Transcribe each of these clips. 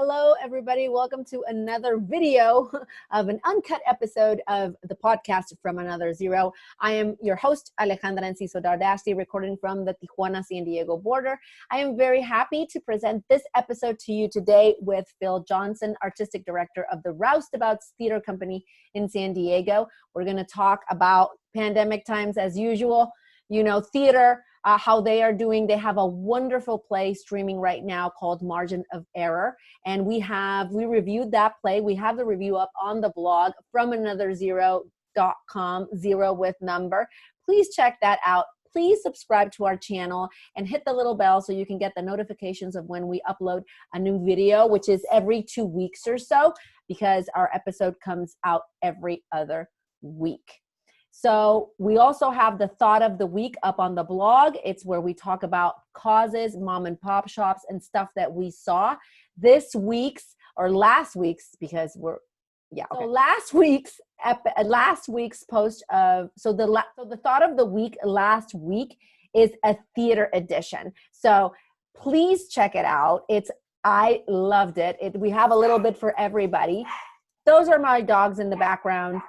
Hello, everybody. Welcome to another video of an uncut episode of the podcast From Another Zero. I am your host, Alejandra Enciso Dardasti, recording from the Tijuana-San Diego border. I am very happy to present this episode to you today with Phil Johnson, Artistic Director of the Roustabouts Theatre Company in San Diego. We're going to talk about pandemic times as usual, theater, how they are doing. They have a wonderful play streaming right now called Margin of Error. And we reviewed that play. We have the review up on the blog FromAnotherZero.com, zero with number. Please check that out. Please subscribe to our channel and hit the little bell so you can get the notifications of when we upload a new video, which is every 2 weeks or so, because our episode comes out every other week. So we also have the thought of the week up on the blog. It's where we talk about causes, mom and pop shops, and stuff that we saw last week's, because last week's post of, the thought of the week last week is a theater edition. So please check it out. I loved it. We have a little bit for everybody. Those are my dogs in the background.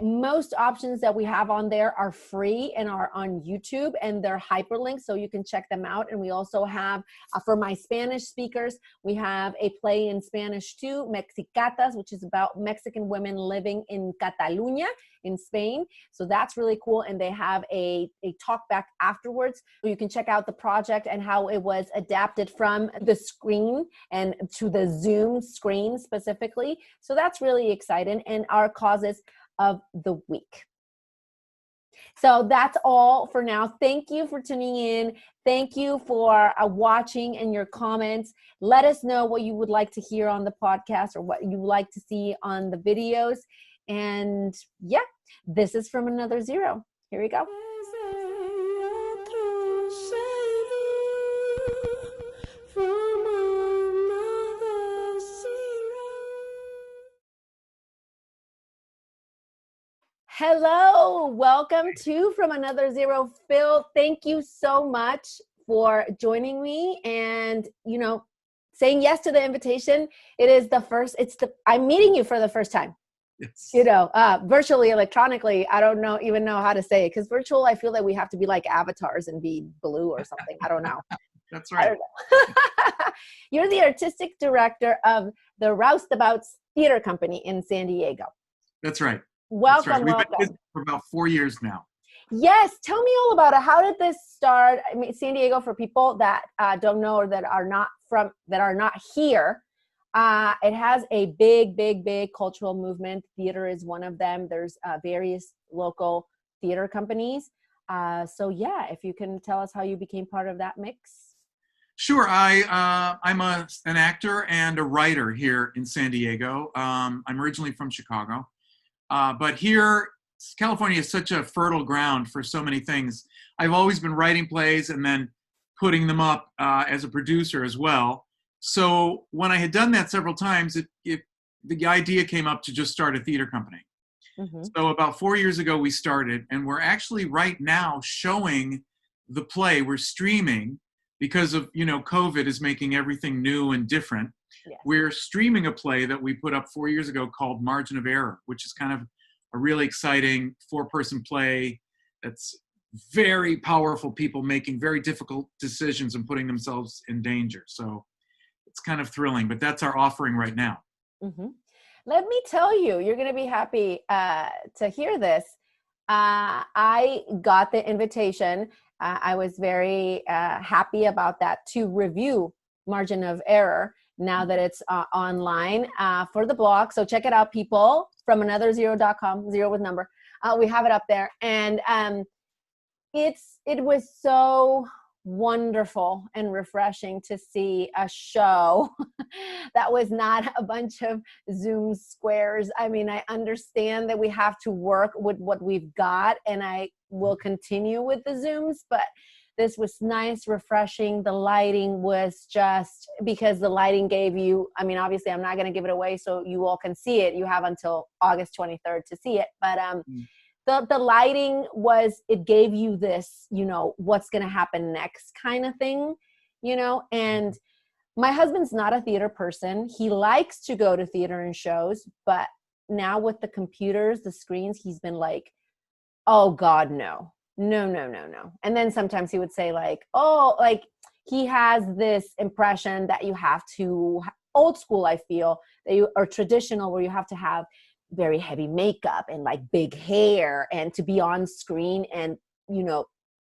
Most options that we have on there are free and are on YouTube, and they're hyperlinked, so you can check them out. And we also have, for my Spanish speakers, we have a play in Spanish too, Mexicatas, which is about Mexican women living in Catalunya in Spain. So that's really cool. And they have a talk back afterwards. So you can check out the project and how it was adapted from the screen and to the Zoom screen specifically. So that's really exciting. And our causes of the week. So that's all for now. Thank you for tuning in. Thank you for watching and your comments. Let us know what you would like to hear on the podcast or what you would like to see on the videos. And yeah, this is From Another Zero. Here we go. Hello, welcome to From Another Zero. Phil, thank you so much for joining me and, saying yes to the invitation. I'm meeting you for the first time. Yes. Virtually, electronically, I don't even know how to say it, because virtual, I feel that we have to be like avatars and be blue or something. I don't know. That's right. You're the artistic director of the Roustabouts Theatre Company in San Diego. That's right. Welcome, We've welcome. been busy for about 4 years now. Yes, tell me all about it. How did this start? I mean, San Diego, for people that don't know or that are not here, it has a big cultural movement. Theater is one of them. There's various local theater companies. So yeah, if you can tell us how you became part of that mix. Sure. I'm an actor and a writer here in San Diego. I'm originally from Chicago. But here, California is such a fertile ground for so many things. I've always been writing plays and then putting them up as a producer as well. So when I had done that several times, the idea came up to just start a theater company. Mm-hmm. So about 4 years ago, we started, and we're actually right now showing the play. We're streaming because of, COVID is making everything new and different. Yes. We're streaming a play that we put up 4 years ago called Margin of Error, which is kind of a really exciting 4-person play that's very powerful people making very difficult decisions and putting themselves in danger. So it's kind of thrilling, but that's our offering right now. Mm-hmm. Let me tell you, you're going to be happy to hear this. I got the invitation. I was very happy about that, to review Margin of Error now that it's online for the blog. So check it out, people, FromAnotherZero.com, zero with number. We have it up there. And it was so wonderful and refreshing to see a show that was not a bunch of Zoom squares. I mean, I understand that we have to work with what we've got, and I will continue with the Zooms, but this was nice, refreshing. The lighting was just, because the lighting gave you, I mean, obviously I'm not going to give it away so you all can see it. You have until August 23rd to see it. But the lighting was, it gave you this, what's going to happen next kind of thing, and My husband's not a theater person. He likes to go to theater and shows, but now with the computers, the screens, he's been like, oh God, no. No. And then sometimes he would say like, oh, like he has this impression that you have to, old school, I feel, that you are traditional, where you have to have very heavy makeup and like big hair and to be on screen and, you know,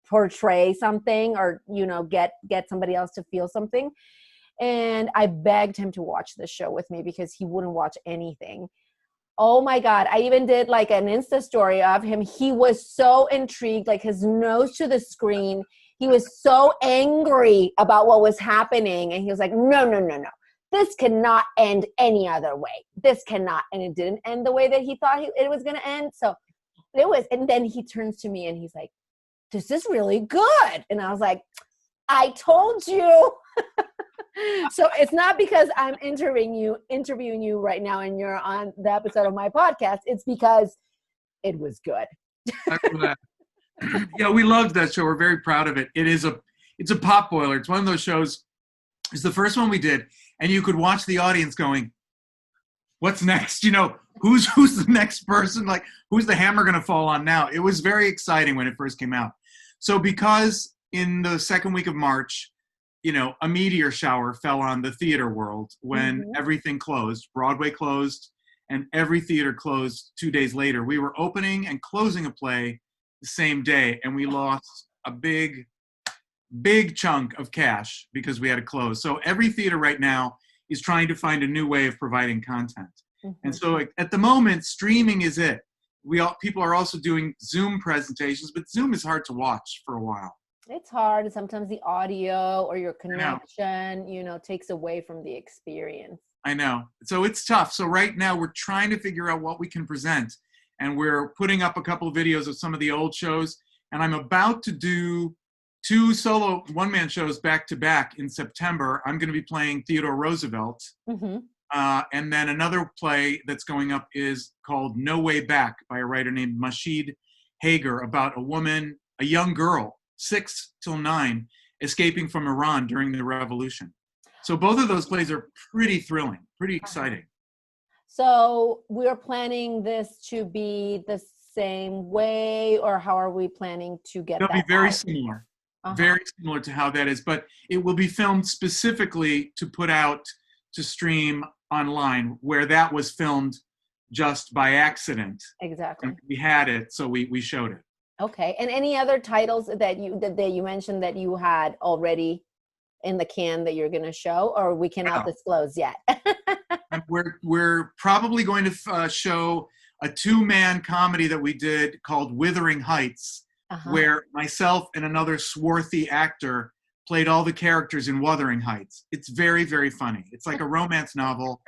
portray something or, you know, get somebody else to feel something. And I begged him to watch the show with me because he wouldn't watch anything. Oh my God. I even did like an Insta story of him. He was so intrigued, like his nose to the screen. He was so angry about what was happening. And he was like, no. This cannot end any other way. This cannot. And it didn't end the way that he thought it was going to end. So it was. And then he turns to me and he's like, this is really good. And I was like, I told you. So it's not because I'm interviewing you right now and you're on the episode of my podcast. It's because it was good. Yeah, we loved that show. We're very proud of it. It's a pot boiler. It's one of those shows. It's the first one we did, and you could watch the audience going, "What's next? You know, who's the next person? Like, who's the hammer going to fall on now?" It was very exciting when it first came out. So because in the second week of March, you know, a meteor shower fell on the theater world when everything closed. Broadway closed, and every theater closed 2 days later. We were opening and closing a play the same day, and we lost a big chunk of cash because we had to close. So every theater right now is trying to find a new way of providing content. And so at the moment, streaming is it. People are also doing Zoom presentations, but Zoom is hard to watch for a while. It's hard. Sometimes the audio or your connection, you know, takes away from the experience. I know. So it's tough. So right now we're trying to figure out what we can present. And we're putting up a couple of videos of some of the old shows. And I'm about to do 2 solo one-man shows back to back in September. I'm going to be playing Theodore Roosevelt. And then another play that's going up is called No Way Back by a writer named Miss Saigon, about a young girl, 6 till 9, escaping from Iran during the revolution. So both of those plays are pretty thrilling, pretty exciting. So we're planning this to be the same way, or how are we planning to get that? It'll be very similar. Very similar to how that is, but it will be filmed specifically to put out to stream online, where that was filmed just by accident. Exactly. And we had it, so we showed it. Okay. And any other titles that you mentioned that you had already in the can that you're going to show, or we cannot disclose yet? We're probably going to show a 2-man comedy that we did called Withering Heights, where myself and another swarthy actor played all the characters in Wuthering Heights. It's very, very funny. It's like a romance novel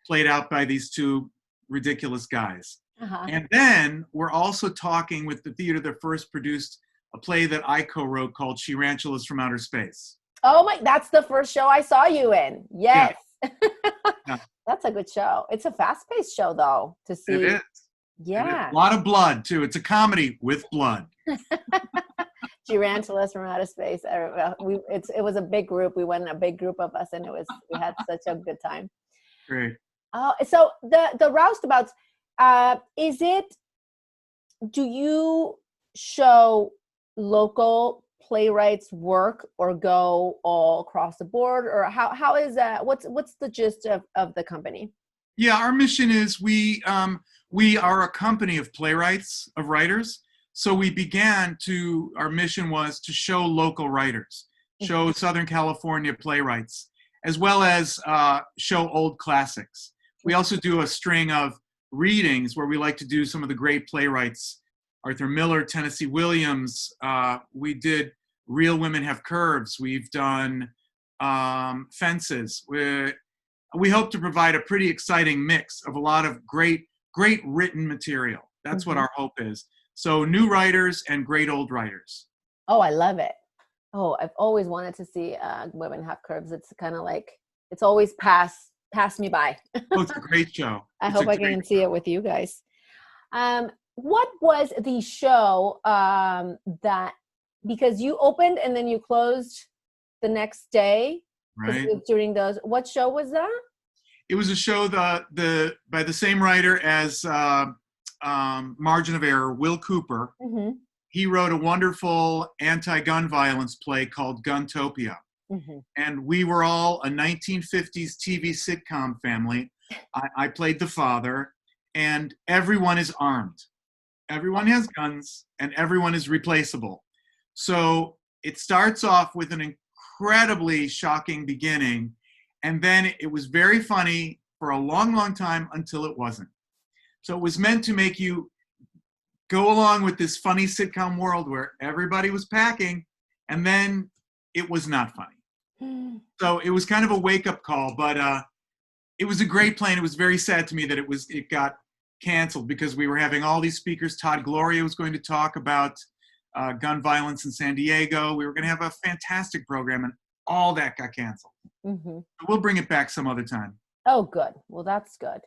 played out by these 2 ridiculous guys. And then we're also talking with the theater that first produced a play that I co-wrote called She-Rantulas from Outer Space. Oh that's the first show I saw you in. Yes. Yeah. That's a good show. It's a fast-paced show though, to see. It is. Yeah. A lot of blood too. It's a comedy with blood. She-Rantulas from Outer Space. It was a big group. We went, a big group of us, and we had such a good time. Great. So the Roustabouts, do you show local playwrights work or go all across the board, or how is that? What's the gist of the company? Yeah, our mission is we are a company of playwrights, of writers. So our mission was to show local writers, show Southern California playwrights, as well as show old classics. We also do a string of readings where we like to do some of the great playwrights, Arthur Miller, Tennessee Williams. We did Real Women Have Curves. We've done Fences. We hope to provide a pretty exciting mix of a lot of great written material. That's what our hope is. So new writers and great old writers. Oh, I love it. Oh, I've always wanted to see Women Have Curves. It's kind of like, it's always passed me by. Oh, it's a great show. I hope I can see it with you guys. What was the show because you opened and then you closed the next day? right? During those, what show was that? It was a show by the same writer as Margin of Error, Will Cooper. Mm-hmm. He wrote a wonderful anti-gun violence play called Guntopia. Mm-hmm. And we were all a 1950s TV sitcom family. I played the father, and everyone is armed. Everyone has guns, and everyone is replaceable. So it starts off with an incredibly shocking beginning, and then it was very funny for a long, long time until it wasn't. So it was meant to make you go along with this funny sitcom world where everybody was packing, and then it was not funny. So it was kind of a wake-up call, but it was a great play, and it was very sad to me that it got canceled because we were having all these speakers. Todd Gloria was going to talk about gun violence in San Diego. We were going to have a fantastic program, and all that got canceled. Mm-hmm. We'll bring it back some other time. Oh, good. Well, that's good.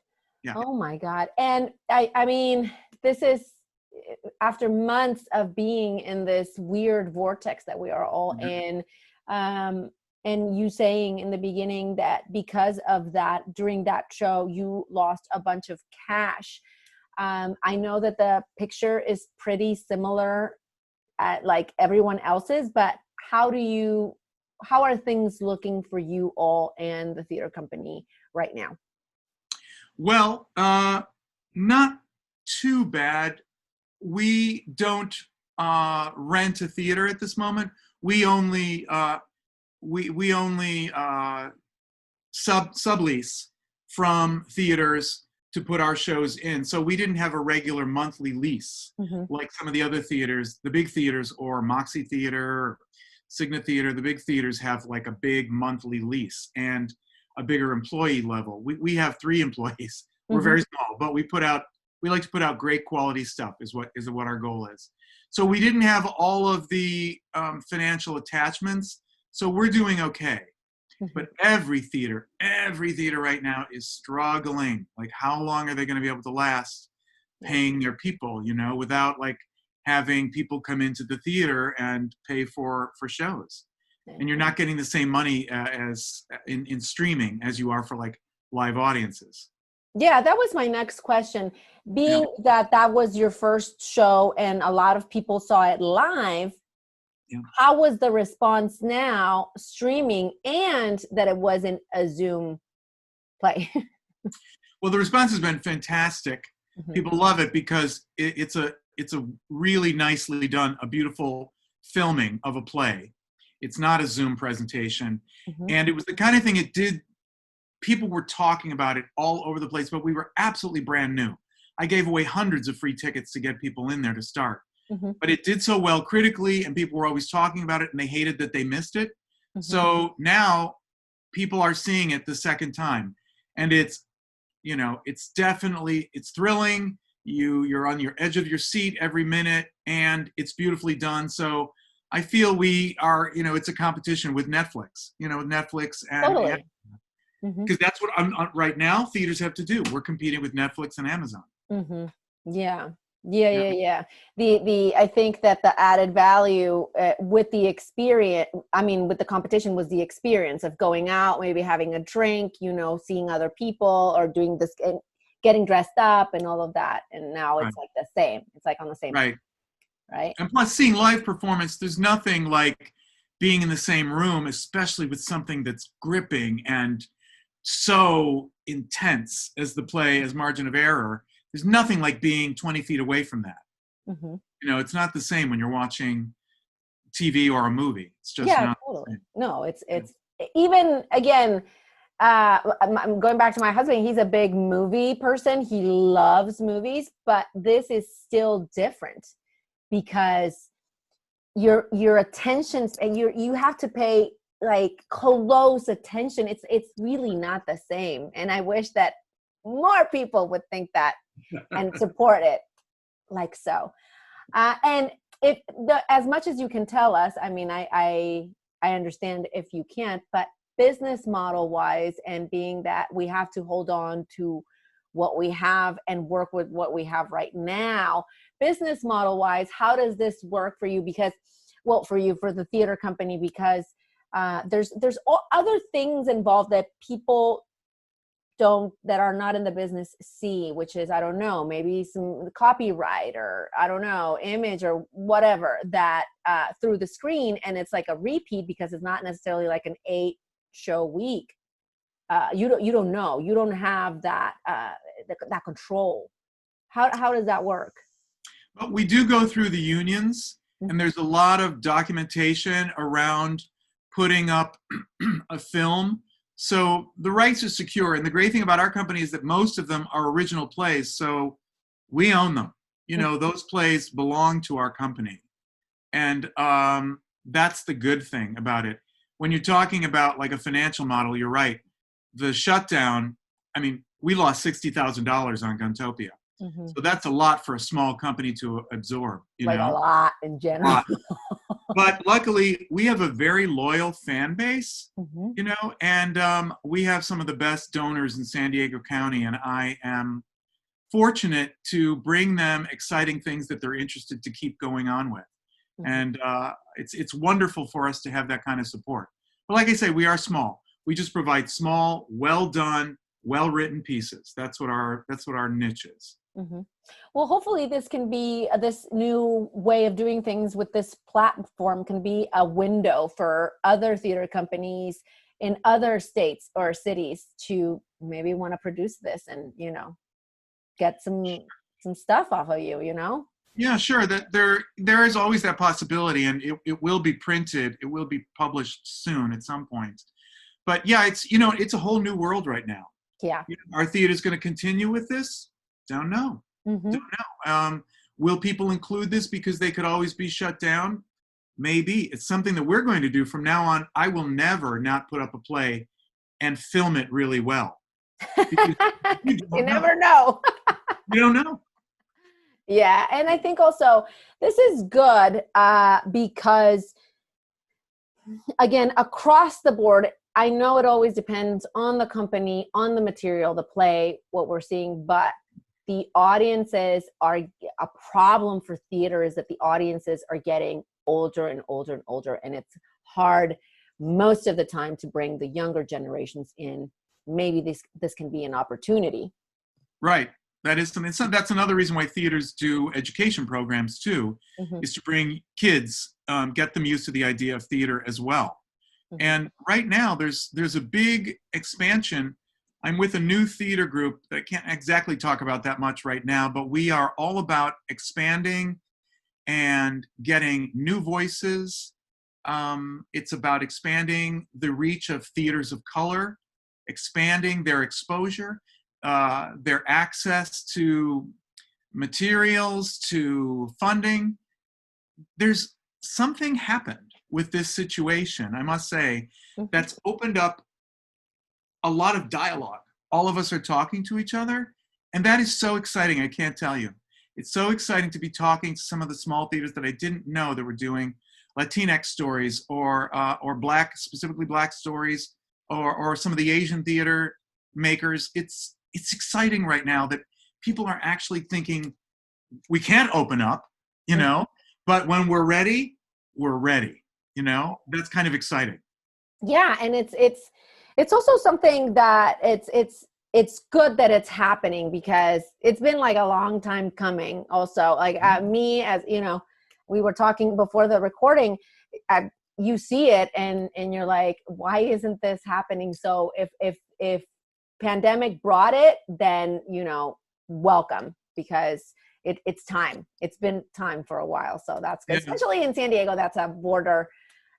Yeah. Oh my God. And I mean, this is after months of being in this weird vortex that we are all in. And you saying in the beginning that because of that, during that show, you lost a bunch of cash. I know that the picture is pretty similar at like everyone else's, but how are things looking for you all and the theater company right now? Well, not too bad. We don't rent a theater at this moment. We only sublease from theaters to put our shows in. So we didn't have a regular monthly lease like some of the other theaters, the big theaters, or Moxie Theater, Cygnet Theatre. The big theaters have like a big monthly lease and a bigger employee level. We have 3 employees. We're very small, but we like to put out great quality stuff is what our goal is. So we didn't have all of the financial attachments. So we're doing okay. But every theater right now is struggling. Like, how long are they going to be able to last paying their people, without like having people come into the theater and pay for shows? And you're not getting the same money as in streaming as you are for like live audiences. Yeah, that was my next question. Being that was your first show and a lot of people saw it live, how was the response now streaming and that it wasn't a Zoom play? Well, the response has been fantastic. People love it because it's a really nicely done, a beautiful filming of a play. It's not a Zoom presentation. And it was the kind of thing it did. People were talking about it all over the place, but we were absolutely brand new. I gave away hundreds of free tickets to get people in there to start. But it did so well critically, and people were always talking about it, and they hated that they missed it. So now people are seeing it the second time. And it's definitely, it's thrilling. You're on your edge of your seat every minute, and it's beautifully done. So I feel we are, it's a competition with Netflix, Netflix and totally. Because that's what right now theaters have to do. We're competing with Netflix and Amazon. Yeah. I think that the added value with the experience, with the competition, was the experience of going out, maybe having a drink, seeing other people, or doing this, getting dressed up and all of that. And now it's like the same. It's like on the same. Right. And plus, seeing live performance, there's nothing like being in the same room, especially with something that's gripping and so intense as the play, as Margin of Error. There's nothing like being 20 feet away from that. It's not the same when you're watching TV or a movie. It's just not totally. the same. No, it's even, again, I'm going back to my husband. He's a big movie person. He loves movies, but this is still different because your attention, and you have to pay like close attention. It's really not the same. And I wish that more people would think that and support it like so. And as much as you can tell us, I understand if you can't, but business model wise, and being that we have to hold on to what we have and work with what we have right now, business model wise, how does this work for you? Because, well, for the theater company, because there's other things involved that people that are not in the business see, which is, I don't know, maybe some copyright or I don't know, image or whatever that through the screen, and it's like a repeat because it's not necessarily like an 8-show week. You don't know, you don't have that that control. How does that work? Well, we do go through the unions, and there's a lot of documentation around putting up a film. So the rights are secure. And the great thing about our company is that most of them are original plays. So we own them. You know, those plays belong to our company. And that's the good thing about it. When you're talking about like a financial model, you're right. The shutdown, I mean, we lost $60,000 on Guntopia. So that's a lot for a small company to absorb. You know? A lot in general. But luckily, we have a very loyal fan base, you know, and we have some of the best donors in San Diego County, and I am fortunate to bring them exciting things that they're interested to keep going on with. And it's wonderful for us to have that kind of support. But like I say, we are small. We just provide small, well-done, well-written pieces. That's what our niche is. Well, hopefully this can be this new way of doing things with this platform can be a window for other theater companies in other states or cities to maybe want to produce this and, you know, get some stuff off of you, you know? Yeah, sure. That there is always that possibility, and it will be printed. It will be published soon at some point. But yeah, it's a whole new world right now. Yeah. Our theater is going to continue with this. Don't know. Don't know. Will people include this because they could always be shut down? Maybe. It's something that we're going to do from now on. I will never not put up a play and film it really well. You never know. You don't know. Yeah. And I think also this is good because, again, across the board, I know it always depends on the company, on the material, the play, what we're seeing, but the audiences are a problem for theater is that the audiences are getting older and older and older. And it's hard most of the time to bring the younger generations in. Maybe this can be an opportunity. Right. That is something. That's another reason why theaters do education programs too, is to bring kids, get them used to the idea of theater as well. And right now there's a big expansion. I'm with a new theater group that I can't exactly talk about that much right now, but we are all about expanding and getting new voices. It's about expanding the reach of theaters of color, expanding their exposure, their access to materials, to funding. There's something happened with this situation, I must say, that's opened up a lot of dialogue. All of us are talking to each other, and that is so exciting. I can't tell you. It's so exciting to be talking to some of the small theaters that I didn't know that were doing Latinx stories or specifically Black stories, or some of the Asian theater makers. It's exciting right now that people are actually thinking we can't open up, you know, but when we're ready, you know. That's kind of exciting. Yeah, and it's also something that it's good that it's happening because it's been like a long time coming also. Like me, as you know, we were talking before the recording, you see it and you're like, why isn't this happening? So if pandemic brought it, then, you know, welcome, because it's time. It's been time for a while. So that's good. Yeah. Especially in San Diego, that's a border,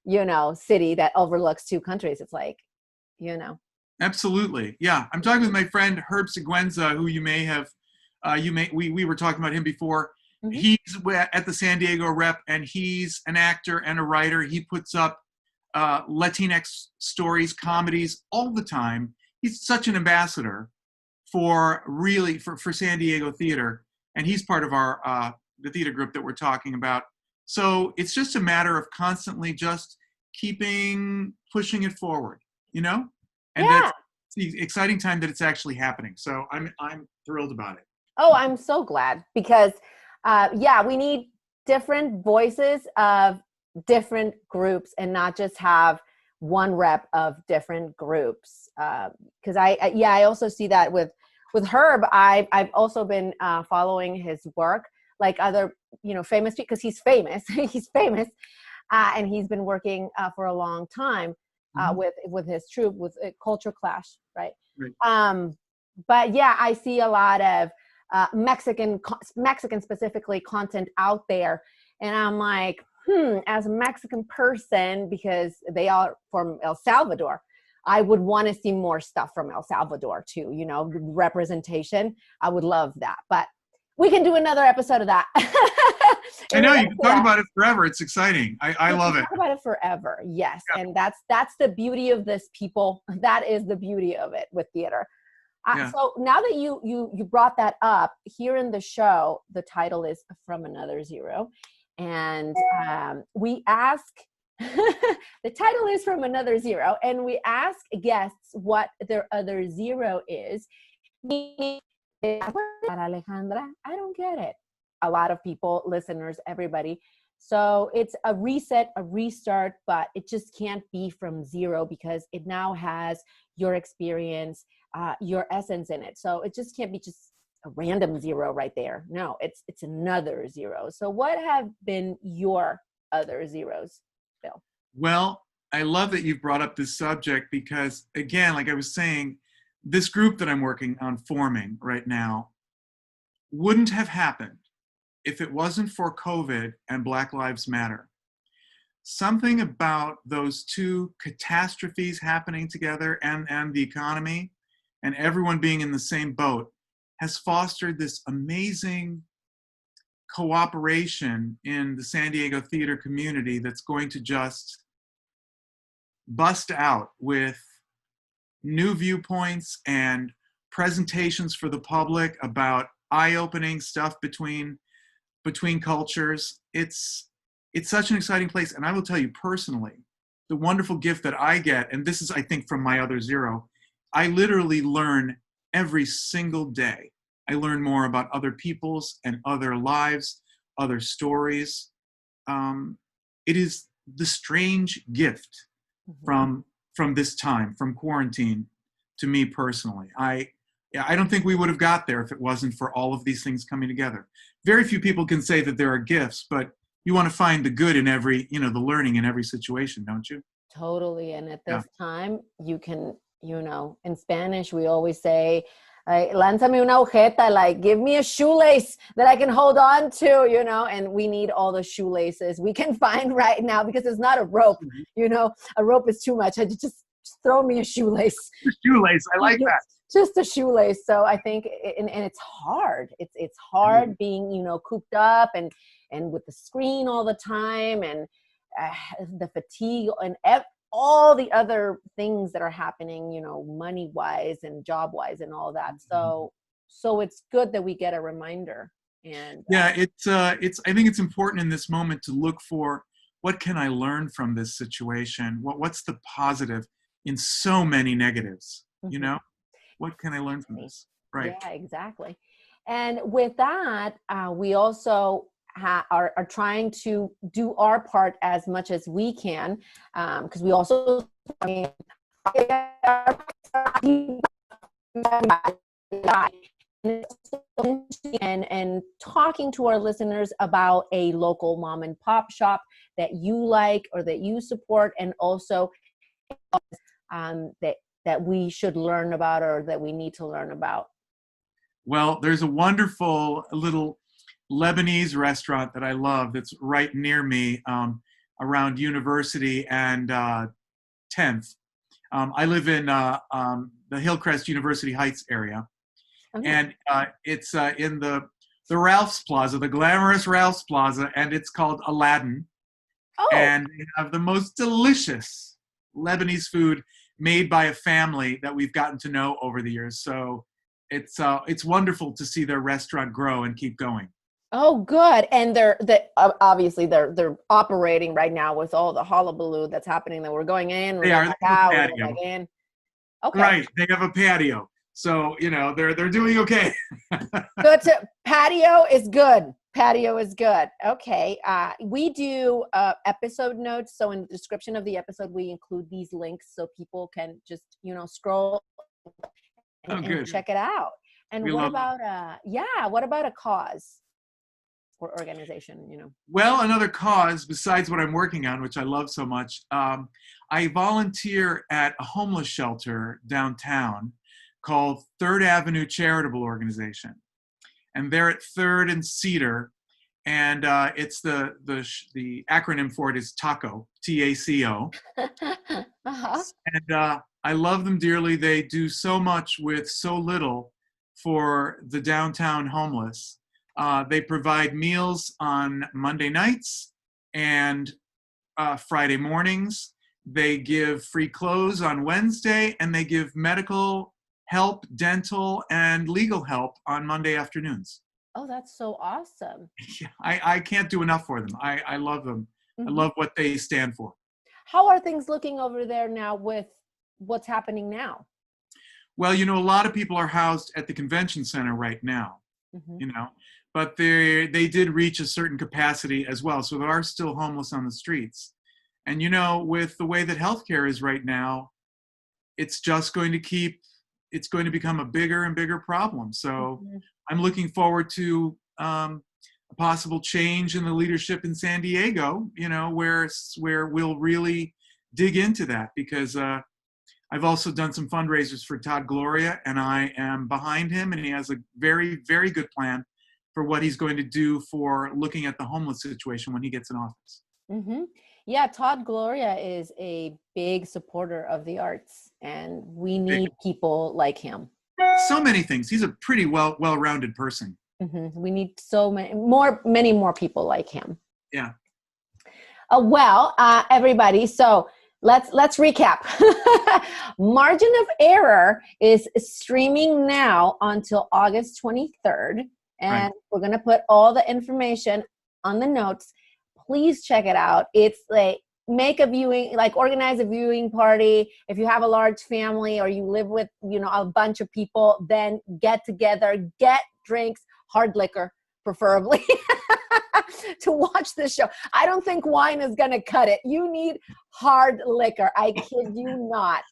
you know, city that overlooks two countries. It's like, you know. Absolutely. Yeah. I'm talking with my friend Herb Seguenza, who you may have, we were talking about him before. He's at the San Diego Rep, and he's an actor and a writer. He puts up Latinx stories, comedies all the time. He's such an ambassador for San Diego theater. And he's part of our, the theater group that we're talking about. So it's just a matter of constantly just pushing it forward, you know? And that's the exciting time that it's actually happening. So I'm thrilled about it. Oh, I'm so glad because, we need different voices of different groups and not just have one rep of different groups. Because I also see that with Herb. I've also been following his work, like other, famous people, because he's famous. He's famous, and he's been working for a long time with his troupe, with Culture Clash, right? But yeah, I see a lot of Mexican specifically content out there, and I'm like, as a Mexican person, because they are from El Salvador, I would want to see more stuff from El Salvador too, representation. I would love that, but we can do another episode of that. I know, you can talk about it forever. It's exciting. I love it. Talk about it forever. Yes. Yeah. And that's the beauty of this, people. That is the beauty of it with theater. So now that you brought that up, here in the show, the title is From Another Zero. And we ask, the title is From Another Zero, and we ask guests what their other zero is. Alejandra, I don't get it. A lot of people, listeners, everybody. So it's a reset, a restart, but it just can't be from zero because it now has your experience, your essence in it. So it just can't be just a random zero right there. No, it's another zero. So what have been your other zeros, Bill? Well, I love that you've brought up this subject because, again, like I was saying, this group that I'm working on forming right now wouldn't have happened if it wasn't for COVID and Black Lives Matter. Something about those two catastrophes happening together and the economy and everyone being in the same boat has fostered this amazing cooperation in the San Diego theater community that's going to just bust out with new viewpoints and presentations for the public about eye-opening stuff between cultures. It's such an exciting place. And I will tell you personally, the wonderful gift that I get, and this is, I think, from my other zero, I literally learn every single day. I learn more about other people's and other lives, other stories. It is the strange gift from this time, from quarantine, to me personally. I don't think we would have got there if it wasn't for all of these things coming together. Very few people can say that there are gifts, but you want to find the good in every, the learning in every situation, don't you? Totally. And at this time, you can, in Spanish, we always say, lánzame una agujeta, like give me a shoelace that I can hold on to, and we need all the shoelaces we can find right now because it's not a rope, a rope is too much. I just throw me a shoelace. A shoelace, I like that. Just a shoelace. So I think, and it's hard. It's hard being, cooped up and with the screen all the time and the fatigue and all the other things that are happening, money-wise and job-wise and all that. So it's good that we get a reminder. And I think it's important in this moment to look for what can I learn from this situation? What's the positive in so many negatives, What can I learn from this? Right. Yeah, exactly. And with that, we also are trying to do our part as much as we can, because we also and talking to our listeners about a local mom and pop shop that you like or that you support, and also that we should learn about or that we need to learn about. Well, there's a wonderful little Lebanese restaurant that I love that's right near me, around University and 10th. I live in the Hillcrest University Heights area. Okay. And it's in the Ralph's Plaza, the glamorous Ralph's Plaza, and it's called Aladdin. Oh. And they have the most delicious Lebanese food made by a family that we've gotten to know over the years. So it's wonderful to see their restaurant grow and keep going. Oh, good. And they're operating right now with all the hullabaloo that's happening. That we're going in, they are. Back out, we're back in. Okay. Right. They have a patio, so they're doing okay. Good. Patio is good. Patio is good. Okay. We do episode notes. So in the description of the episode, we include these links so people can just, scroll and check it out. And what about a cause or organization, Well, another cause besides what I'm working on, which I love so much. I volunteer at a homeless shelter downtown called Third Avenue Charitable Organization. And they're at 3rd and Cedar, and it's the acronym for it is TACO, TACO. Uh-huh. And I love them dearly. They do so much with so little for the downtown homeless. They provide meals on Monday nights and Friday mornings. They give free clothes on Wednesday, and they give medical help, dental, and legal help on Monday afternoons. Oh, that's so awesome. Yeah, I can't do enough for them. I love them. Mm-hmm. I love what they stand for. How are things looking over there now with what's happening now? Well, a lot of people are housed at the convention center right now, but they did reach a certain capacity as well. So there are still homeless on the streets. And, with the way that healthcare is right now, it's just going to become a bigger and bigger problem. So I'm looking forward to a possible change in the leadership in San Diego, where we'll really dig into that, because I've also done some fundraisers for Todd Gloria, and I am behind him, and he has a very, very good plan for what he's going to do for looking at the homeless situation when he gets in office. Mm-hmm. Yeah, Todd Gloria is a big supporter of the arts, and we need people like him. So many things. He's a pretty well-rounded person. Mm-hmm. We need many more people like him. Yeah. Everybody, so let's recap. Margin of Error is streaming now until August 23rd, and we're going to put all the information on the notes. Please check it out. It's like organize a viewing party. If you have a large family or you live with, a bunch of people, then get together, get drinks, hard liquor, preferably, to watch this show. I don't think wine is going to cut it. You need hard liquor. I kid you not.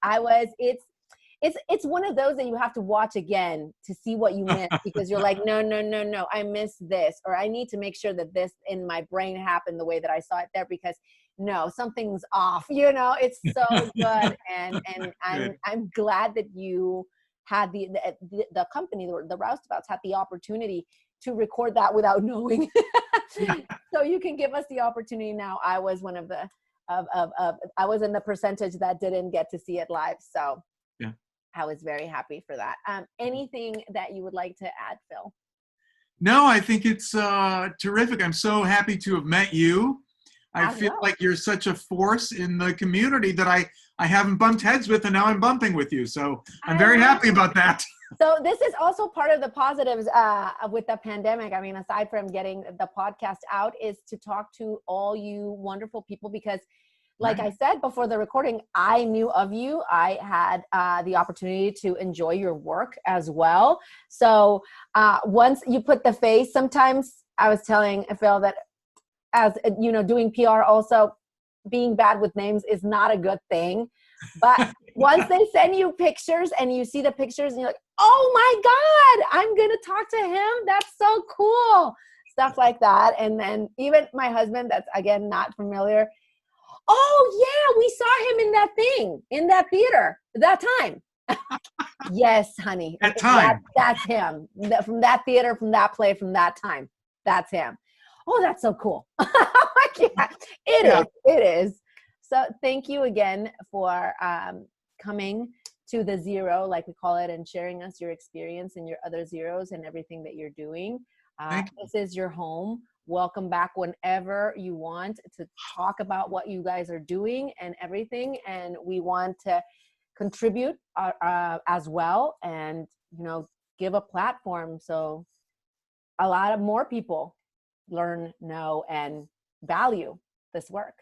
It's one of those that you have to watch again to see what you missed, because you're like, no, I missed this, or I need to make sure that this in my brain happened the way that I saw it there, because no, something's off. It's so good, and I'm glad that you had the company, the Roustabouts, had the opportunity to record that without knowing. So you can give us the opportunity now. I was one of the I was in the percentage that didn't get to see it live, so. Yeah. I was very happy for that. Anything that you would like to add, Phil? No, I think it's terrific. I'm so happy to have met you. I feel like you're such a force in the community that I haven't bumped heads with, and now I'm bumping with you. So I'm very happy about that. So this is also part of the positives with the pandemic. I mean, aside from getting the podcast out, is to talk to all you wonderful people, because like I said before the recording, I knew of you. I had the opportunity to enjoy your work as well. So once you put the face, sometimes I was telling Phil that, as doing PR also, being bad with names is not a good thing. But once they send you pictures and you see the pictures and you're like, oh my God, I'm going to talk to him. That's so cool. Stuff like that. And then even my husband, that's again, not familiar. Oh yeah, we saw him in that thing, in that theater, that time. Yes, honey. That time. That's him. From that theater, from that play, from that time. That's him. Oh, that's so cool. Yeah, it is. So thank you again for coming to the zero, like we call it, and sharing us your experience and your other zeros and everything that you're doing. This is your home. Welcome back whenever you want to talk about what you guys are doing and everything. And we want to contribute as well, and, give a platform so a lot of more people learn, know, and value this work.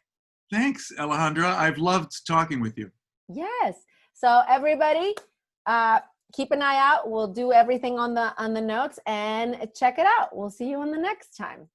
Thanks, Alejandra. I've loved talking with you. Yes. So everybody, keep an eye out. We'll do everything on the notes, and check it out. We'll see you in the next time.